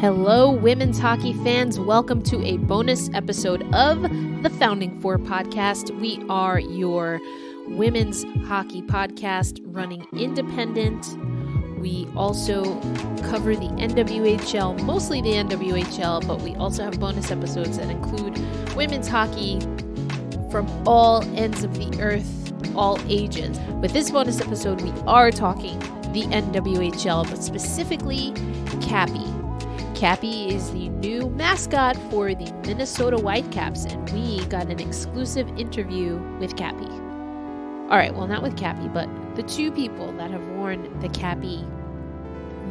Hello, women's hockey fans. Welcome to a bonus episode of the Founding Four podcast. We are your women's hockey podcast running independent. We also cover the NWHL, mostly the NWHL, but we also have bonus episodes that include women's hockey from all ends of the earth, all ages. With this bonus episode, we are talking the NWHL, but specifically Cappy. Cappy is the new mascot for the Minnesota Whitecaps, and we got an exclusive interview with Cappy. All right, well, not with Cappy, but the two people that have worn the Cappy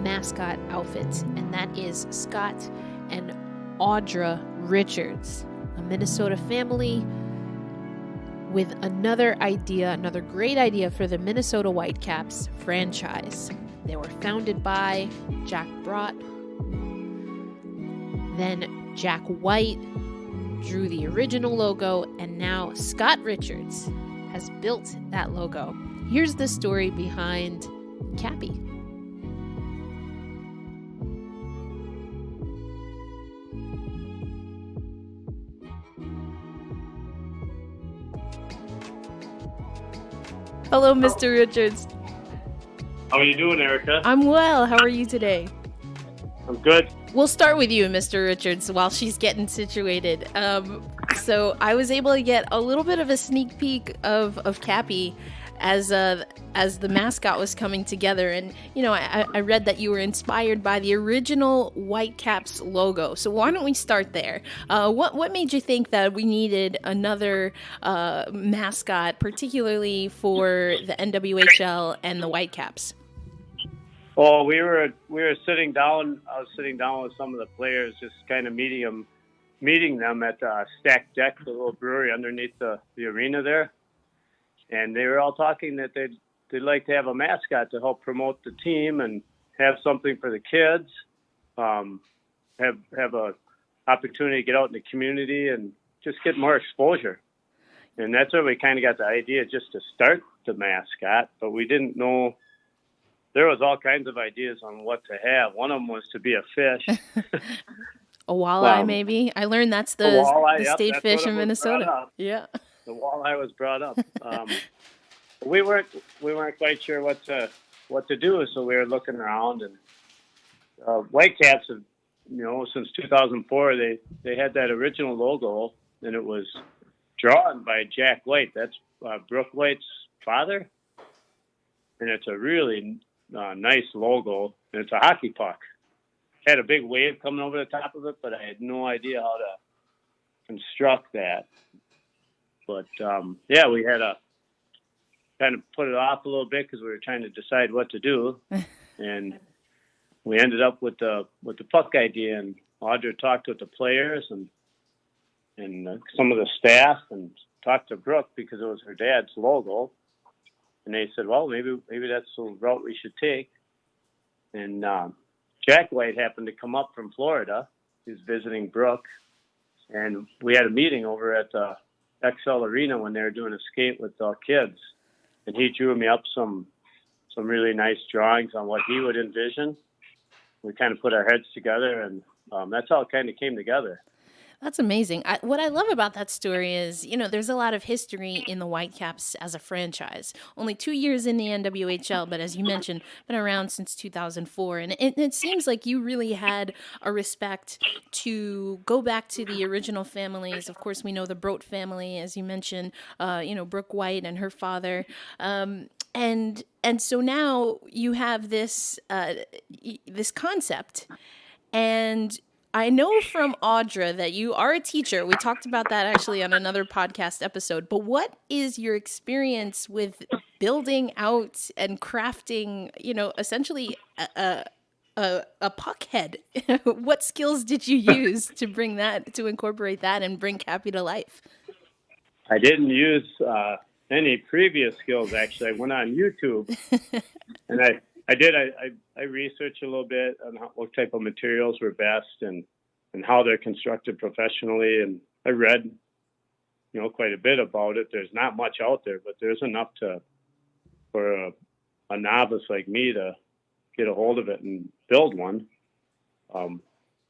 mascot outfits, and that is Scott and Audra Richards, a Minnesota family with another great idea for the Minnesota Whitecaps franchise. They were founded by Jack Brott. Then Jack White drew the original logo, and now Scott Richards has built that logo. Here's the story behind Cappy. Hello, Mr. Richards. How are you doing, Erica? I'm well. How are you today? I'm good. We'll start with you, Mr. Richards, while she's getting situated. So I was able to get a little bit of a sneak peek of Cappy as the mascot was coming together. And, you know, I read that you were inspired by the original Whitecaps logo. So why don't we start there? What made you think that we needed another mascot, particularly for the NWHL and the Whitecaps? Well, we were sitting down. I was sitting down with some of the players, just kind of meeting them at Stack Deck, the little brewery underneath the arena there. And they were all talking that they'd like to have a mascot to help promote the team and have something for the kids, have a opportunity to get out in the community and just get more exposure. And that's where we kind of got the idea just to start the mascot, but we didn't know. There was all kinds of ideas on what to have. One of them was to be a fish. A walleye, maybe? I learned that's the walleye, state that's fish in Minnesota. Yeah. The walleye was brought up. We weren't quite sure what to do, so we were looking around. And Whitecaps have, since 2004, they had that original logo, and it was drawn by Jack White. That's Brooke White's father, and it's a really nice logo, and it's a hockey puck. Had a big wave coming over the top of it, but I had no idea how to construct that. But we had to kind of put it off a little bit because we were trying to decide what to do, and we ended up with the puck idea. And Audra talked with the players and some of the staff, and talked to Brooke because it was her dad's logo. And they said, well, maybe that's the route we should take. And Jack White happened to come up from Florida. He was visiting Brooke. And we had a meeting over at the XL Arena when they were doing a skate with the kids. And he drew me up some really nice drawings on what he would envision. We kind of put our heads together, and that's how it kind of came together. That's amazing. What I love about that story is, there's a lot of history in the Whitecaps as a franchise. Only 2 years in the NWHL, but as you mentioned, been around since 2004. And it seems like you really had a respect to go back to the original families. Of course, we know the Brott family, as you mentioned, Brooke White and her father. And so now you have this concept, and I know from Audra that you are a teacher. We talked about that actually on another podcast episode. But what is your experience with building out and crafting, essentially a puck head? What skills did you use to incorporate that and bring Cappy to life? I didn't use any previous skills, actually. I went on YouTube and I researched a little bit on what type of materials were best and how they're constructed professionally. And I read, quite a bit about it. There's not much out there, but there's enough for a novice like me to get a hold of it and build one.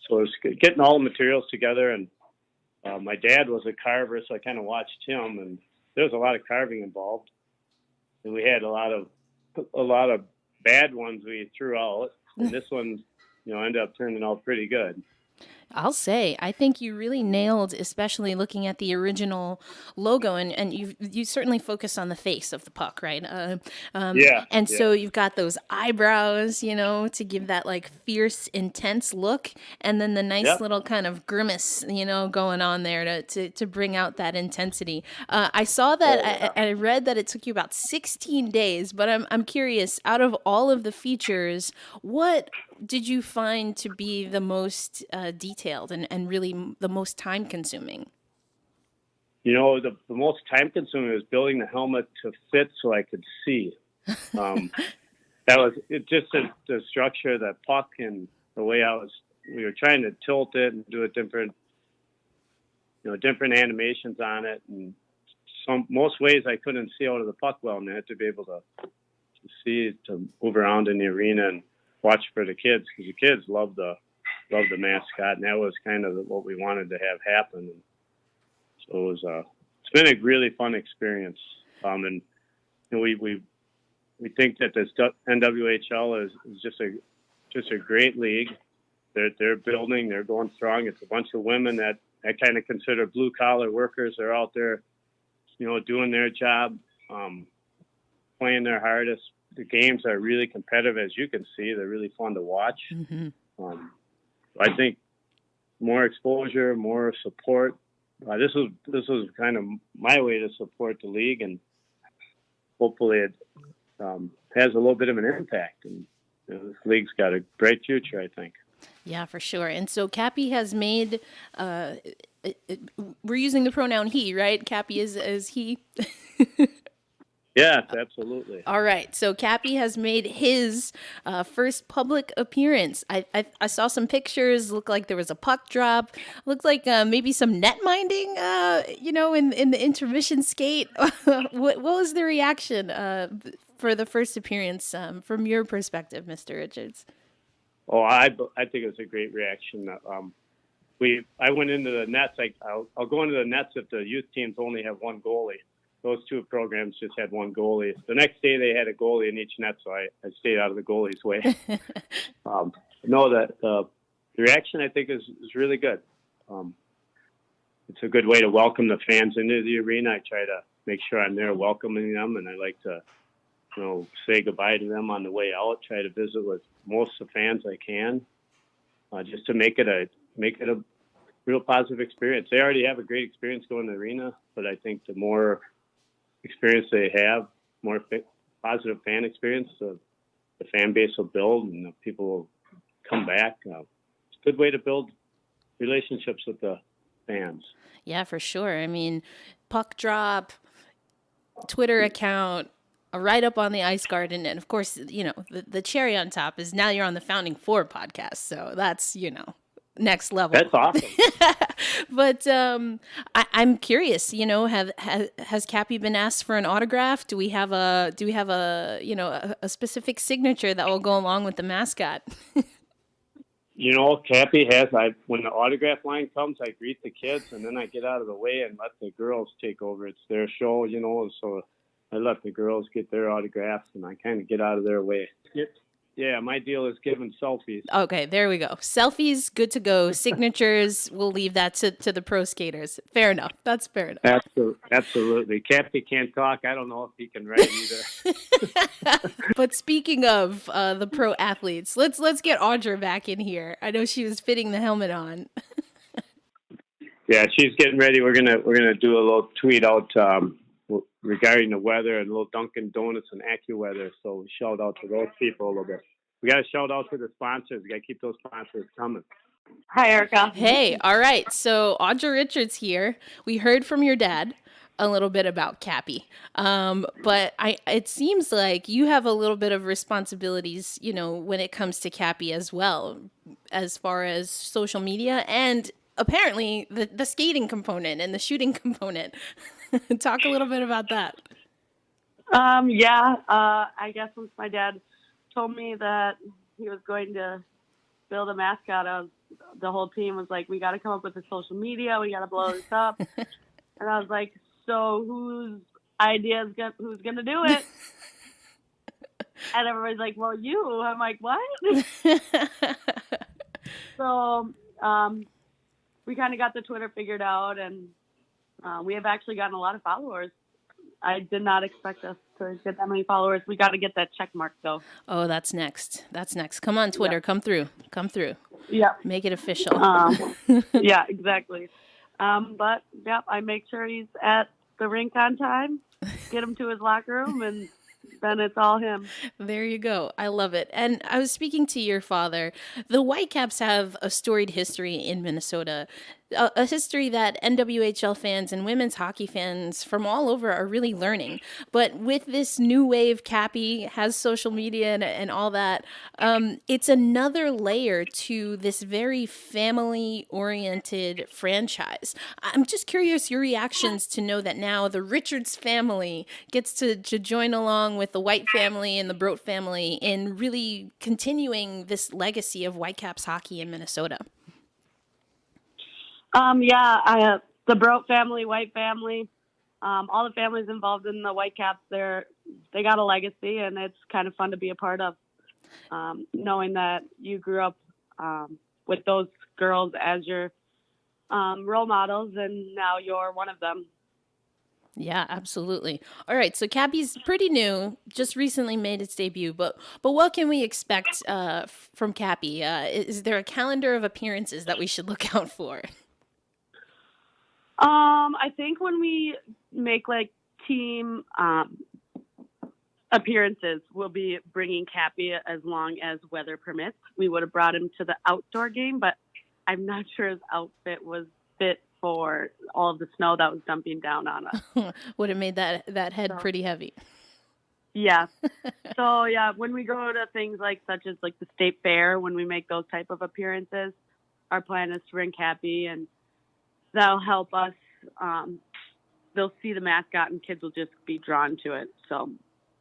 So it was getting all the materials together, and my dad was a carver, so I kind of watched him, and there was a lot of carving involved, and we had a lot of bad ones we threw out, and this one, ended up turning out pretty good. I'll say, I think you really nailed, especially looking at the original logo, and you certainly focus on the face of the puck, right? And so you've got those eyebrows, to give that like fierce, intense look, and then the nice little kind of grimace, going on there to bring out that intensity. I saw that, I read that it took you about 16 days, but I'm curious, out of all of the features, what did you find to be the most detailed and really the most time consuming? The most time consuming was building the helmet to fit so I could see. That was it. Just the structure of that puck and the way we were trying to tilt it and do a different animations on it. And most ways I couldn't see out of the puck well, and I had to be able to see, to move around in the arena and watch for the kids, because the kids love the mascot, and that was kind of what we wanted to have happen. And so it's been a really fun experience. And we think that this NWHL is just a great league. They're building, they're going strong. It's a bunch of women that I kind of consider blue collar workers. They're out there, doing their job, playing their hardest. The games are really competitive, as you can see. They're really fun to watch. Mm-hmm. I think more exposure, more support. This was kind of my way to support the league, and hopefully it has a little bit of an impact. And this league's got a great future, I think. Yeah, for sure. And so Cappy has made. We're using the pronoun he, right? Cappy is he. Yes, absolutely. All right. So Cappy has made his first public appearance. I saw some pictures. Looked like there was a puck drop. Looked like maybe some net minding, in the intermission skate. What was the reaction for the first appearance from your perspective, Mr. Richards? Oh, I think it was a great reaction. I went into the nets. I'll go into the nets if the youth teams only have one goalie. Those two programs just had one goalie. The next day they had a goalie in each net, so I stayed out of the goalie's way. The reaction, I think, is really good. It's a good way to welcome the fans into the arena. I try to make sure I'm there welcoming them, and I like to, say goodbye to them on the way out. Try to visit with most of the fans I can, just to make it a real positive experience. They already have a great experience going to the arena, but I think the more experience they have, more positive fan experience, the fan base will build and the people will come back. It's a good way to build relationships with the fans. Yeah, for sure. I mean, puck drop, Twitter account, a write-up on the Ice Garden, and of course, the cherry on top is now you're on the Founding Four podcast, so that's, next level. That's awesome. But I'm curious, has Cappy been asked for an autograph? Do we have a a specific signature that will go along with the mascot? Cappy has. When the autograph line comes, I greet the kids, and then I get out of the way and let the girls take over. It's their show, so I let the girls get their autographs, and I kind of get out of their way. Yeah, my deal is giving selfies. Okay, there we go. Selfies, good to go. Signatures, we'll leave that to the pro skaters. Fair enough. That's fair enough. Absolutely. Cappy can't talk. I don't know if he can write either. But speaking of the pro athletes, let's get Audra back in here. I know she was fitting the helmet on. Yeah, she's getting ready. We're gonna do a little tweet out regarding the weather and a little Dunkin' Donuts and AccuWeather. So we shout out to those people a little bit. We got to shout out to the sponsors. We got to keep those sponsors coming. Hi, Erica. Hey, all right. So Audra Richards here. We heard from your dad a little bit about Cappy. But it seems like you have a little bit of responsibilities, when it comes to Cappy as well, as far as social media and apparently the skating component and the shooting component. Talk a little bit about that. I guess once my dad told me that he was going to build a mascot, I was the whole team was like, we got to come up with a social media. We got to blow this up. And I was like, so whose idea is who's going to do it? And everybody's like, well, you. I'm like, what? So we kind of got the Twitter figured out, and we have actually gotten a lot of followers. I did not expect us to get that many followers. We got to get that check mark, though. Oh, that's next. Come on, Twitter. Yeah. Come through. Yeah. Make it official. Yeah, exactly. But, yep, I make sure he's at the rink on time, get him to his locker room, and then it's all him. There you go. I love it. And I was speaking to your father. The Whitecaps have a storied history in Minnesota, a history that NWHL fans and women's hockey fans from all over are really learning. But with this new wave, Cappy has social media and all that, it's another layer to this very family-oriented franchise. I'm just curious your reactions to know that now the Richards family gets to join along with the White family and the Broat family in really continuing this legacy of Whitecaps hockey in Minnesota. The Broat family, White family, all the families involved in the Whitecaps, they got a legacy, and it's kind of fun to be a part of, knowing that you grew up with those girls as your role models, and now you're one of them. Yeah, absolutely. All right, so Cappy's pretty new, just recently made its debut, but what can we expect from Cappy? Is there a calendar of appearances that we should look out for? I think when we make like team appearances, we'll be bringing Cappy as long as weather permits. We would have brought him to the outdoor game, but I'm not sure his outfit was fit for all of the snow that was dumping down on us. Would have made that head pretty heavy. Yeah. So yeah, when we go to things such as the state fair, when we make those type of appearances, our plan is to bring Cappy, and that'll help us. They'll see the mascot, and kids will just be drawn to it. So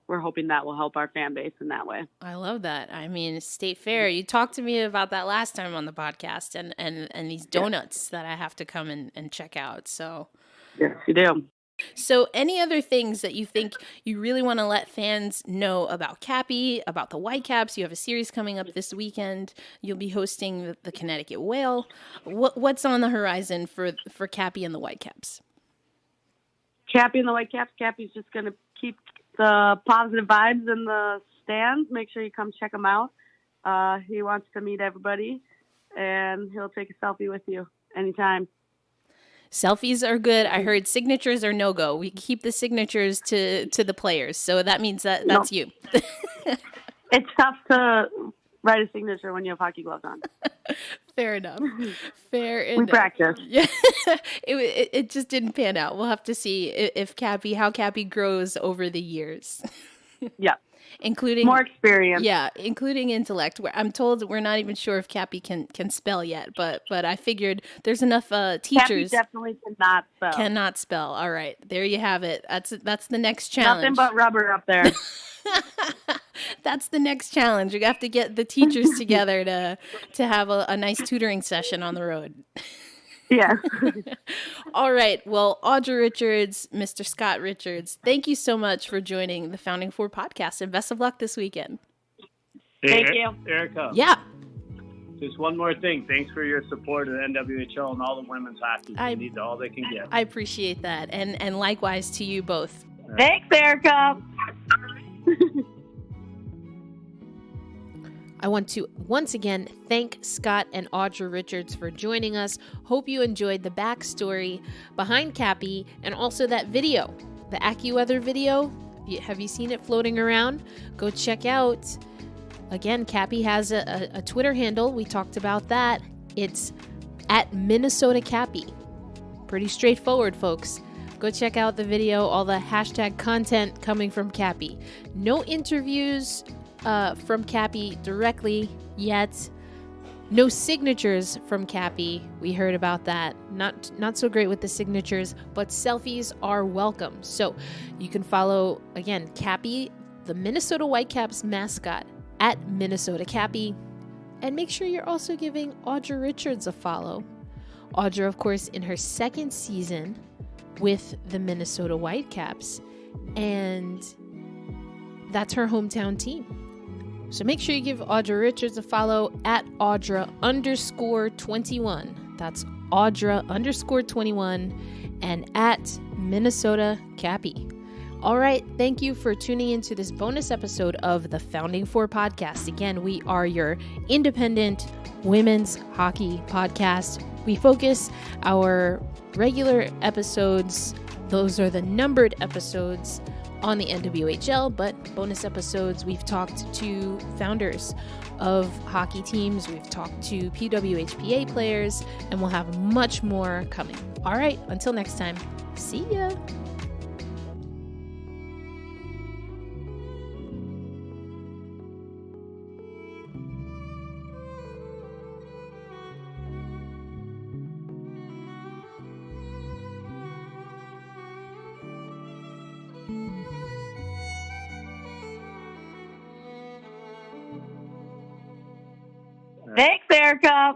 we're hoping that will help our fan base in that way. I love that. I mean, state fair. You talked to me about that last time on the podcast, and these donuts that I have to come and check out. So yes, you do. So any other things that you think you really want to let fans know about Cappy, about the Whitecaps? You have a series coming up this weekend. You'll be hosting the Connecticut Whale. What's on the horizon for Cappy and the Whitecaps? Cappy and the Whitecaps. Cappy's just going to keep the positive vibes in the stands. Make sure you come check him out. He wants to meet everybody, and he'll take a selfie with you anytime. Selfies are good. I heard signatures are no-go. We keep the signatures to the players. So that means that's you. It's tough to write a signature when you have hockey gloves on. Fair enough. We practice. Yeah. It just didn't pan out. We'll have to see how Cappy grows over the years. Yeah. Including more experience. Yeah, including intellect. I'm told we're not even sure if Cappy can spell yet, but I figured there's enough teachers. Cappy definitely cannot spell. Cannot spell. All right, there you have it. That's the next challenge. Nothing but rubber up there. That's the next challenge. You have to get the teachers together to have a nice tutoring session on the road. Yeah. All right. Well, Audra Richards, Mr. Scott Richards, thank you so much for joining the Founding Four podcast, and best of luck this weekend. Thank you. Erica. Yeah. Just one more thing. Thanks for your support of the NWHL and all the women's hockey. They need all they can get. I appreciate that. And likewise to you both. Thanks, Erica. I want to once again thank Scott and Audra Richards for joining us. Hope you enjoyed the backstory behind Cappy and also that video, the AccuWeather video. Have you seen it floating around? Go check out. Again, Cappy has a Twitter handle. We talked about that. It's at Minnesota Cappy. Pretty straightforward, folks. Go check out the video, all the hashtag content coming from Cappy. No interviews from Cappy directly yet. No signatures from Cappy. We heard about that. Not so great with the signatures, but selfies are welcome. So you can follow, again, Cappy, the Minnesota Whitecaps mascot, at Minnesota Cappy. And make sure you're also giving Audra Richards a follow. Audra, of course, in her second season with the Minnesota Whitecaps, and that's her hometown team. So make sure you give Audra Richards a follow at Audra_21. That's Audra_21 and at Minnesota Cappy. All right, thank you for tuning into this bonus episode of the Founding Four podcast. Again, we are your independent women's hockey podcast. We focus our regular episodes, those are the numbered episodes, on the NWHL, but bonus episodes, we've talked to founders of hockey teams, we've talked to PWHPA players, and we'll have much more coming. All right, until next time, see ya. Thanks, Erica.